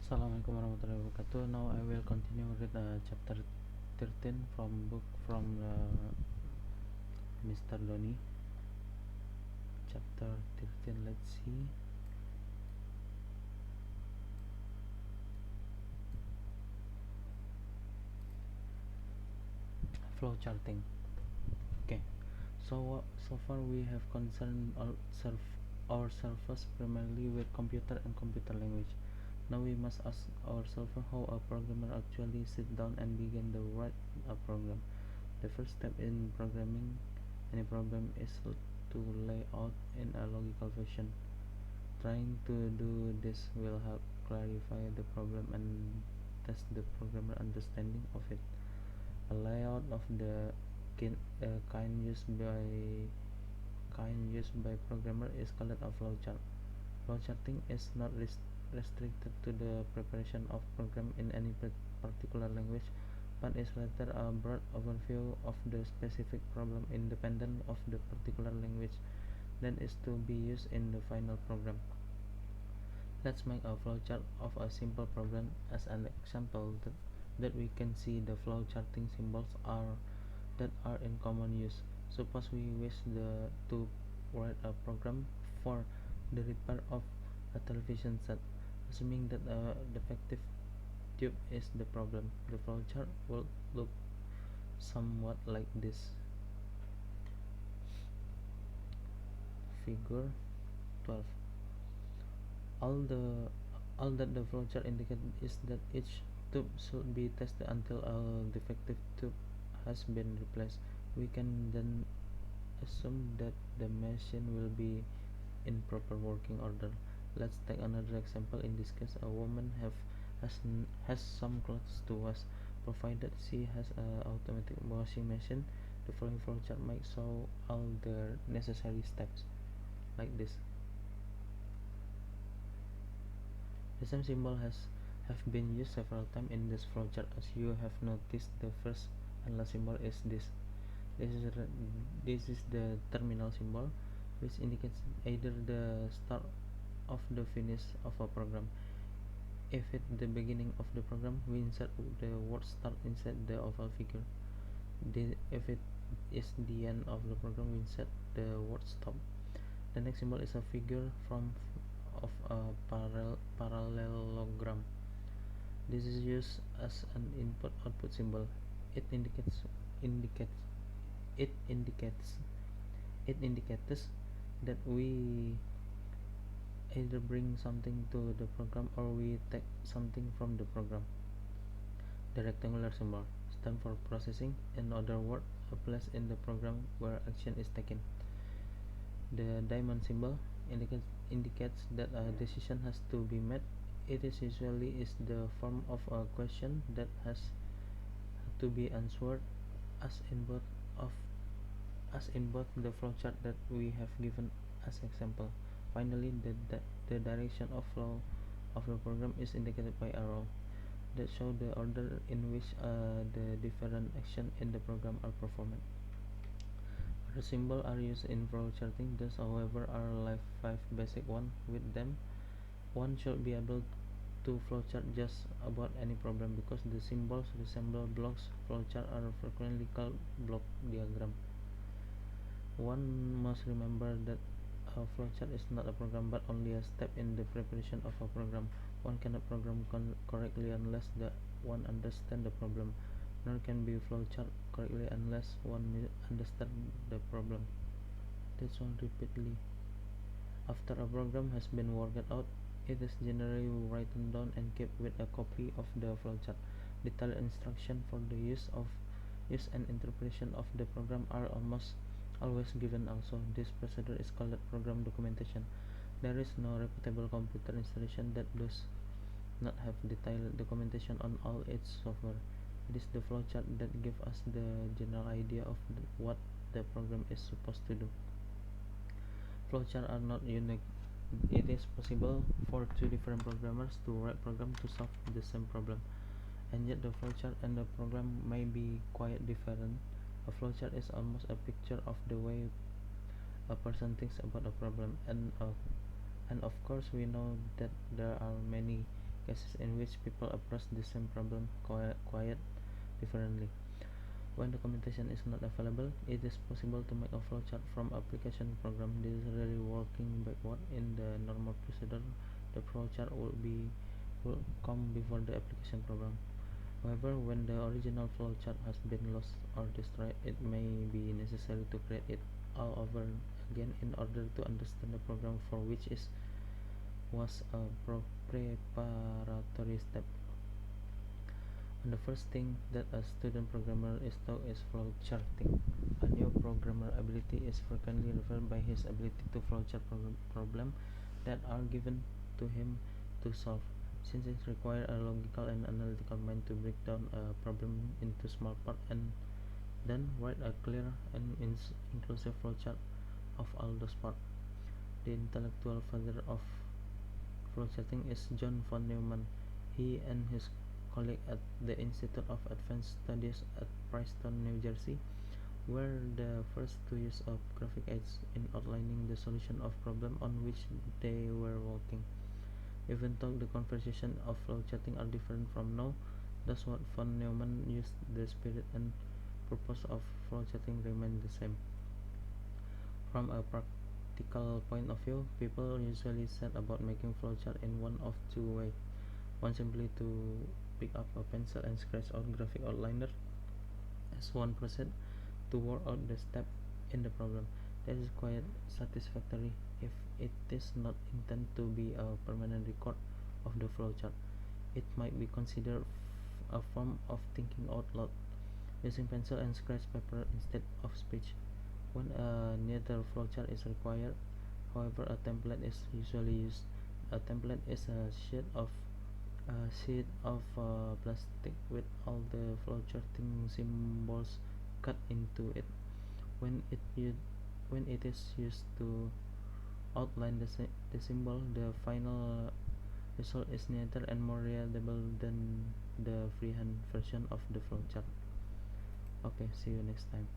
Assalamualaikum warahmatullahi wabarakatuh. Now I will continue with chapter 13 from book from Mr. Doni. Chapter 13, let's see. Flow charting. Okay. So far we have concerned our surface primarily with computer and computer language. Now we must ask ourselves how a programmer actually sit down and begin to write a program. The first step in programming any program is to lay out in a logical fashion. Trying to do this will help clarify the problem and test the programmer understanding of it. A layout of the kind used by programmer is called a flowchart. Flowcharting is not restricted to the preparation of program in any particular language, but is rather a broad overview of the specific problem independent of the particular language that is to be used in the final program. Let's make a flowchart of a simple program as an example that we can see the flowcharting symbols that are in common use. Suppose we wish to write a program for the repair of a television set. Assuming that a defective tube is the problem, the flowchart will look somewhat like this. Figure 12. All the all that the flowchart indicates is that each tube should be tested until a defective tube has been replaced. We can then assume that the machine will be in proper working order. Let's take another example. In this case, a woman has some clothes to wash. Provided she has an automatic washing machine, the following flowchart might show all the necessary steps, like this. The same symbol have been used several times in this flowchart. As you have noticed, the first and last symbol is this. This is the terminal symbol, which indicates either the start of the finish of a program. If at the beginning of the program, we insert the word start inside the oval figure. If it is the end of the program, we insert the word stop. The next symbol is a figure of a parallelogram. This is used as an input-output symbol. It indicates indicates it indicates it indicates that we either bring something to the program or we take something from the program. The rectangular symbol stands for processing, in other words, a place in the program where action is taken. The diamond symbol indicates that a decision has to be made. It is usually is the form of a question that has to be answered, as in both of the flowchart that we have given as example. Finally, the direction of flow of the program is indicated by arrow that show the order in which the different actions in the program are performed. The symbols are used in flowcharting. Thus, however, are like 5 basic ones. With them, one should be able to flowchart just about any problem because the symbols resemble blocks. Flowcharts are frequently called block diagram. One must remember that a flowchart is not a program but only a step in the preparation of a program. One cannot program correctly unless one understands the problem, nor can be flowchart correctly unless one understands the problem. That's one repeatedly. After a program has been worked out, it is generally written down and kept with a copy of the flowchart. Detailed instructions for the use and interpretation of the program are almost always given also. This procedure is called program documentation. There is no reputable computer installation that does not have detailed documentation on all its software. It is the flowchart that gives us the general idea of what the program is supposed to do. Flowcharts are not unique. It is possible for two different programmers to write program to solve the same problem, and yet the flowchart and the program may be quite different. A flowchart is almost a picture of the way a person thinks about a problem, and of course we know that there are many cases in which people approach the same problem quite differently. When documentation is not available, it is possible to make a flowchart from application program. This is really working backward in the normal procedure. The flowchart will come before the application program. However, when the original flowchart has been lost or destroyed, it may be necessary to create it all over again in order to understand the program for which it was a preparatory step. And the first thing that a student programmer is taught is flowcharting. A new programmer ability is frequently referred by his ability to flowchart problems that are given to him to solve, since it requires a logical and analytical mind to break down a problem into small parts and then write a clear and inclusive flowchart of all those parts. The intellectual father of flowcharting is John von Neumann. He and his colleague at the Institute of Advanced Studies at Princeton, New Jersey, were the first to use of graphic aids in outlining the solution of problem on which they were working. Even though the conversation of flowcharting are different from now, thus what von Neumann used, the spirit and purpose of flowcharting remain the same. From a practical point of view, people usually set about making flowchart in one of two ways. One, simply to pick up a pencil and scratch out graphic outliner as one process to work out the step in the problem. That is quite satisfactory if it is not intended to be a permanent record of the flowchart. It might be considered a form of thinking out loud, using pencil and scratch paper instead of speech. When a neater flowchart is required, however, a template is usually used. A template is a sheet of plastic with all the flowcharting symbols cut into it. When it is used to outline the symbol, the final result is neater and more readable than the freehand version of the flowchart. Okay, see you next time.